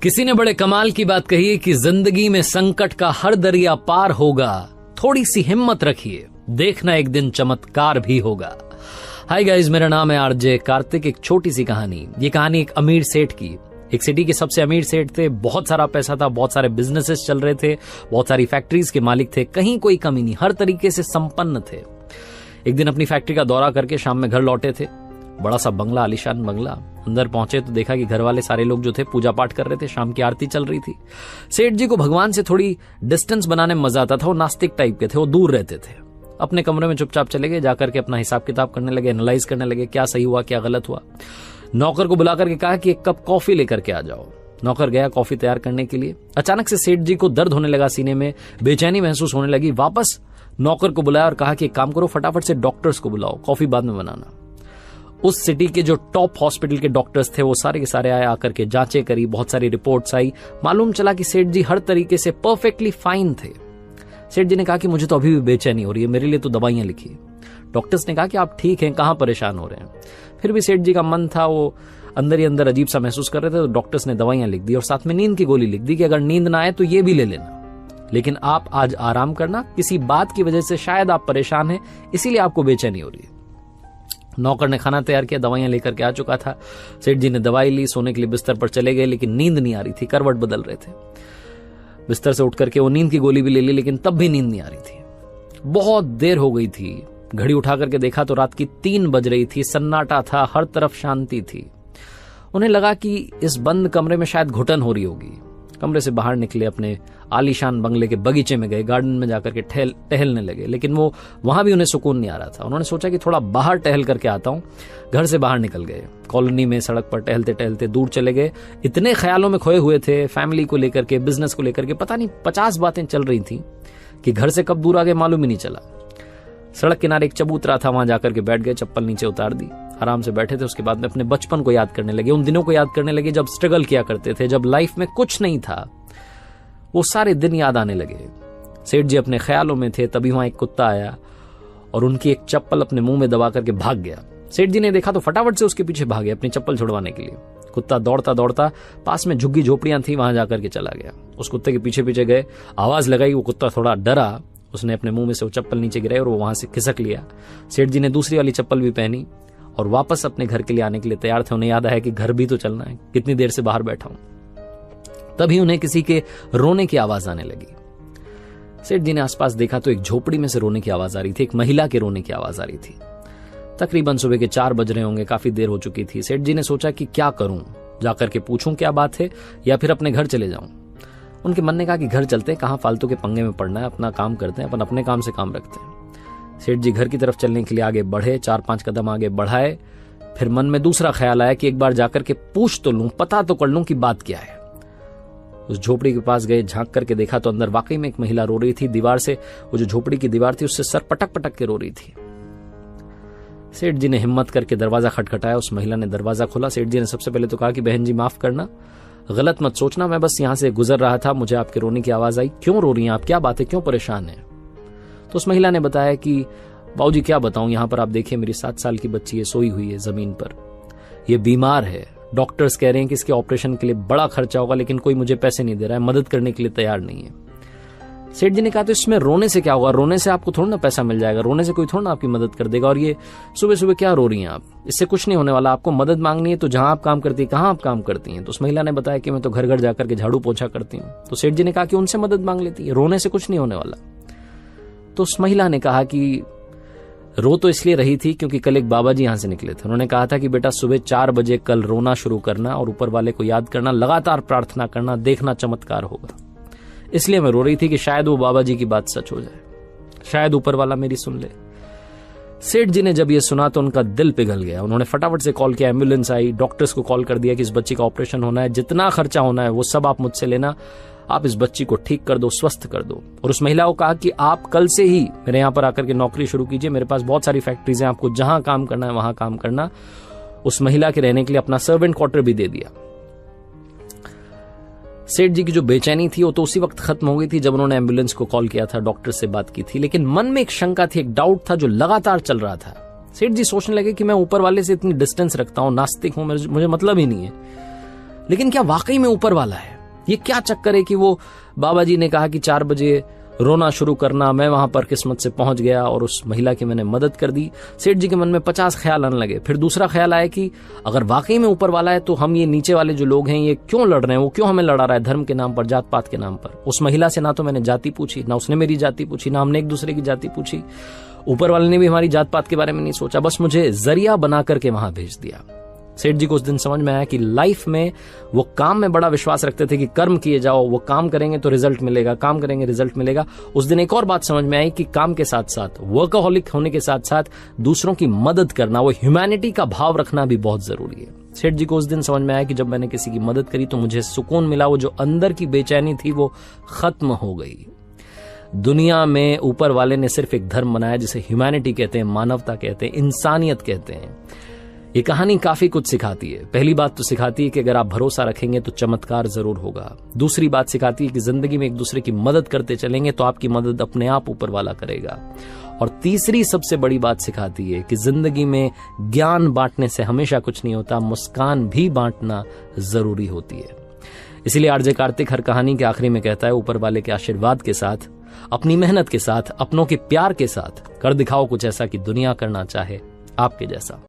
किसी ने बड़े कमाल की बात कही है कि जिंदगी में संकट का हर दरिया पार होगा, थोड़ी सी हिम्मत रखिए, देखना एक दिन चमत्कार भी होगा। हाय गाइस, मेरा नाम है आरजे कार्तिक। एक छोटी सी कहानी। ये कहानी एक अमीर सेठ की। एक सिटी के सबसे अमीर सेठ थे, बहुत सारा पैसा था, बहुत सारे बिजनेसेस चल रहे थे, बहुत सारी फैक्ट्रीज के मालिक थे, कहीं कोई कमी नहीं, हर तरीके से संपन्न थे। एक दिन अपनी फैक्ट्री का दौरा करके शाम में घर लौटे थे। बड़ा सा बंगला, आलीशान बंगला। अंदर पहुंचे तो देखा कि घर वाले सारे लोग जो थे पूजा पाठ कर रहे थे, शाम की आरती चल रही थी। सेठ जी को भगवान से थोड़ी डिस्टेंस बनाने में मजा आता था। वो नास्तिक टाइप के थे, वो दूर रहते थे। अपने कमरे में चुपचाप चले गए, जाकर के अपना हिसाब किताब करने लगे, एनालाइज करने लगे, क्या सही हुआ क्या गलत हुआ। नौकर को बुला करके कहा कि एक कप कॉफी लेकर के आ जाओ। नौकर गया कॉफी तैयार करने के लिए। अचानक से सेठ जी को दर्द होने लगा सीने में, बेचैनी महसूस होने लगी। वापस नौकर को बुलाया और कहा कि एक काम करो, फटाफट से डॉक्टर्स को बुलाओ, कॉफी बाद में बनाना। उस सिटी के जो टॉप हॉस्पिटल के डॉक्टर्स थे वो सारे के सारे आए, आकर के जांचें करी, बहुत सारी रिपोर्ट्स आई। मालूम चला कि सेठ जी हर तरीके से परफेक्टली फाइन थे। सेठ जी ने कहा कि मुझे तो अभी भी बेचैनी हो रही है, मेरे लिए तो दवाइयां लिखी। डॉक्टर्स ने कहा कि आप ठीक हैं, कहां परेशान हो रहे हैं। फिर भी सेठ जी का मन था, वो अंदर ही अंदर अजीब सा महसूस कर रहे थे। तो डॉक्टर्स ने दवाइयां लिख दी और साथ में नींद की गोली लिख दी कि अगर नींद ना आए तो ये भी ले लेना, लेकिन आप आज आराम करना, किसी बात की वजह से शायद आप परेशान हैं, इसीलिए आपको बेचैनी हो रही है। नौकर ने खाना तैयार किया, दवाइयां लेकर के आ चुका था। सेठ जी ने दवाई ली, सोने के लिए बिस्तर पर चले गए, लेकिन नींद नहीं आ रही थी, करवट बदल रहे थे। बिस्तर से उठ करके वो नींद की गोली भी ले ली, लेकिन तब भी नींद नहीं आ रही थी। बहुत देर हो गई थी। घड़ी उठा करके देखा तो रात की 3 बज रही थी। सन्नाटा था, हर तरफ शांति थी। उन्हें लगा कि इस बंद कमरे में शायद घुटन हो रही होगी। कमरे से बाहर निकले, अपने आलीशान बंगले के बगीचे में गए, गार्डन में जाकर के टहलने लगे, लेकिन वो वहां भी उन्हें सुकून नहीं आ रहा था। उन्होंने सोचा कि थोड़ा बाहर टहल करके आता हूं। घर से बाहर निकल गए, कॉलोनी में सड़क पर टहलते टहलते दूर चले गए। इतने ख्यालों में खोए हुए थे, फैमिली को लेकर के, बिजनेस को लेकर के, पता नहीं 50 बातें चल रही थी कि घर से कब दूर आ गए मालूम ही नहीं चला। सड़क किनारे एक चबूतरा था, वहां जाकर के बैठ गए, चप्पल नीचे उतार दी, आराम से बैठे थे। उसके बाद में अपने बचपन को याद करने लगे, उन दिनों को याद करने लगे जब स्ट्रगल किया करते थे, जब लाइफ में कुछ नहीं था। वो सारे दिन याद आने लगे। सेठ जी अपने ख्यालों में थे, तभी वहां एक कुत्ता आया और उनकी एक चप्पल अपने मुंह में दबा करके भाग गया। सेठ जी ने देखा तो फटाफट से उसके पीछे भागे अपनी चप्पल छुड़वाने के लिए। कुत्ता दौड़ता दौड़ता पास में झुग्गी झोपड़ियां थी, वहां जाकर के चला गया। उस कुत्ते के पीछे पीछे गए, आवाज लगाई, वो कुत्ता थोड़ा डरा, उसने अपने मुंह में से वो चप्पल नीचे गिराई और वो वहां से खिसक लिया। सेठ जी ने दूसरी वाली चप्पल भी पहनी और वापस अपने घर के लिए आने के लिए तैयार थे। उन्हें याद आया कि घर भी तो चलना है, कितनी देर से बाहर बैठा हूं। तभी उन्हें किसी के रोने की आवाज आने लगी। सेठ जी ने आसपास देखा तो एक झोपड़ी में से रोने की आवाज आ रही थी, एक महिला के रोने की आवाज आ रही थी। तकरीबन सुबह के 4 बज रहे होंगे, काफी देर हो चुकी थी। सेठ जी ने सोचा कि क्या करूं, जाकर के पूछूं क्या बात है या फिर अपने घर चले जाऊं। उनके मन ने कहा कि घर चलते हैं, कहां फालतू के पंगे में पड़ना है, अपना काम करते हैं, अपन अपने काम से काम रखते हैं। सेठ जी घर की तरफ चलने के लिए आगे बढ़े, 4-5 कदम आगे बढ़ाए। फिर मन में दूसरा ख्याल आया कि एक बार जाकर के पूछ तो लूं, पता तो कर लूं कि बात क्या है। उस झोपड़ी के पास गए, झांक करके देखा तो अंदर वाकई में एक महिला रो रही थी। दीवार से, वो जो झोपड़ी की दीवार थी, उससे सर पटक पटक के रो रही थी। सेठ जी ने हिम्मत करके दरवाजा खटखटाया, उस महिला ने दरवाजा खोला। सेठ जी ने सबसे पहले तो कहा कि बहन जी माफ करना, गलत मत सोचना, मैं बस यहां से गुजर रहा था, मुझे आपके रोने की आवाज आई। क्यों रो रही हैं आप, क्या बात है, क्यों परेशान है? तो उस महिला ने बताया कि बाबूजी क्या बताऊं, यहां पर आप देखिए मेरी 7 साल की बच्ची है, सोई हुई है जमीन पर, ये बीमार है। डॉक्टर्स कह रहे हैं कि इसके ऑपरेशन के लिए बड़ा खर्चा होगा, लेकिन कोई मुझे पैसे नहीं दे रहा है, मदद करने के लिए तैयार नहीं है। सेठ जी ने कहा तो इसमें रोने से क्या होगा, रोने से आपको थोड़ा ना पैसा मिल जाएगा, रोने से कोई थोड़ा ना आपकी मदद कर देगा। और ये सुबह सुबह क्या रो रही हैं आप, इससे कुछ नहीं होने वाला। आपको मदद मांगनी है तो जहां आप काम करती है, कहां आप काम करती हैं? तो उस महिला ने बताया कि मैं तो घर घर जाकर के झाड़ू पोछा करती हूँ। तो सेठ जी ने कहा कि उनसे मदद मांग लेती है, रोने से कुछ नहीं होने वाला। तो उस महिला ने कहा कि रो तो इसलिए रही थी क्योंकि कल एक बाबा जी यहां से निकले थे। उन्होंने कहा था कि बेटा सुबह 4 बजे कल रोना शुरू करना और ऊपर वाले को याद करना, लगातार प्रार्थना करना, देखना चमत्कार होगा। इसलिए मैं रो रही थी कि शायद वो बाबा जी की बात सच हो जाए, शायद ऊपर वाला मेरी सुन ले। सेठ जी ने जब ये सुना तो उनका दिल पिघल गया। उन्होंने फटाफट से कॉल किया, एम्बुलेंस आई, डॉक्टर्स को कॉल कर दिया कि इस बच्ची का ऑपरेशन होना है, जितना खर्चा होना है वो सब आप मुझसे लेना, आप इस बच्ची को ठीक कर दो, स्वस्थ कर दो। और उस महिला को कहा कि आप कल से ही मेरे यहाँ पर आकर के नौकरी शुरू कीजिए, मेरे पास बहुत सारी फैक्ट्रीज हैं, आपको जहां काम करना है वहां काम करना। उस महिला के रहने के लिए अपना सर्वेंट क्वार्टर भी दे दिया। सेठ जी की जो बेचैनी थी वो तो उसी वक्त खत्म हो गई थी जब उन्होंने एम्बुलेंस को कॉल किया था, डॉक्टर से बात की थी। लेकिन मन में एक शंका थी, एक डाउट था जो लगातार चल रहा था। सेठ जी सोचने लगे कि मैं ऊपर वाले से इतनी डिस्टेंस रखता हूं, नास्तिक हूं, मुझे मतलब ही नहीं है, लेकिन क्या वाकई में ऊपर वाला है? ये क्या चक्कर है कि वो बाबा जी ने कहा कि 4 बजे रोना शुरू करना, मैं वहां पर किस्मत से पहुंच गया और उस महिला की मैंने मदद कर दी। सेठ जी के मन में 50 ख्याल आने लगे। फिर दूसरा ख्याल आया कि अगर वाकई में ऊपर वाला है तो हम ये नीचे वाले जो लोग हैं ये क्यों लड़ रहे हैं, वो क्यों हमें लड़ा रहा है धर्म के नाम पर, जात पात के नाम पर। उस महिला से ना तो मैंने जाति पूछी, ना उसने मेरी जाति पूछी, ना हमने एक दूसरे की जाति पूछी, ऊपर वाले ने भी हमारी जात पात के बारे में नहीं सोचा, बस मुझे जरिया बना करके वहां भेज दिया। सेठ जी को उस दिन समझ में आया कि लाइफ में वो काम में बड़ा विश्वास रखते थे कि कर्म किए जाओ, वो काम करेंगे तो रिजल्ट मिलेगा, काम करेंगे रिजल्ट मिलेगा। उस दिन एक और बात समझ में आई कि काम के साथ साथ, वर्कaholic होने के साथ साथ दूसरों की मदद करना, वो ह्यूमैनिटी का भाव रखना भी बहुत जरूरी है। सेठ जी को उस दिन समझ में आया कि जब मैंने किसी की मदद करी तो मुझे सुकून मिला, वो जो अंदर की बेचैनी थी वो खत्म हो गई। दुनिया में ऊपर वाले ने सिर्फ एक धर्म बनाया जिसे ह्यूमैनिटी कहते हैं, मानवता कहते हैं, इंसानियत कहते हैं। ये कहानी काफी कुछ सिखाती है। पहली बात तो सिखाती है कि अगर आप भरोसा रखेंगे तो चमत्कार जरूर होगा। दूसरी बात सिखाती है कि जिंदगी में एक दूसरे की मदद करते चलेंगे तो आपकी मदद अपने आप ऊपर वाला करेगा। और तीसरी सबसे बड़ी बात सिखाती है कि जिंदगी में ज्ञान बांटने से हमेशा कुछ नहीं होता, मुस्कान भी बांटना जरूरी होती है। इसीलिए आरजे कार्तिक हर कहानी के आखिरी में कहता है, ऊपर वाले के आशीर्वाद के साथ, अपनी मेहनत के साथ, अपनों के प्यार के साथ कर दिखाओ कुछ ऐसा कि दुनिया करना चाहे आपके जैसा।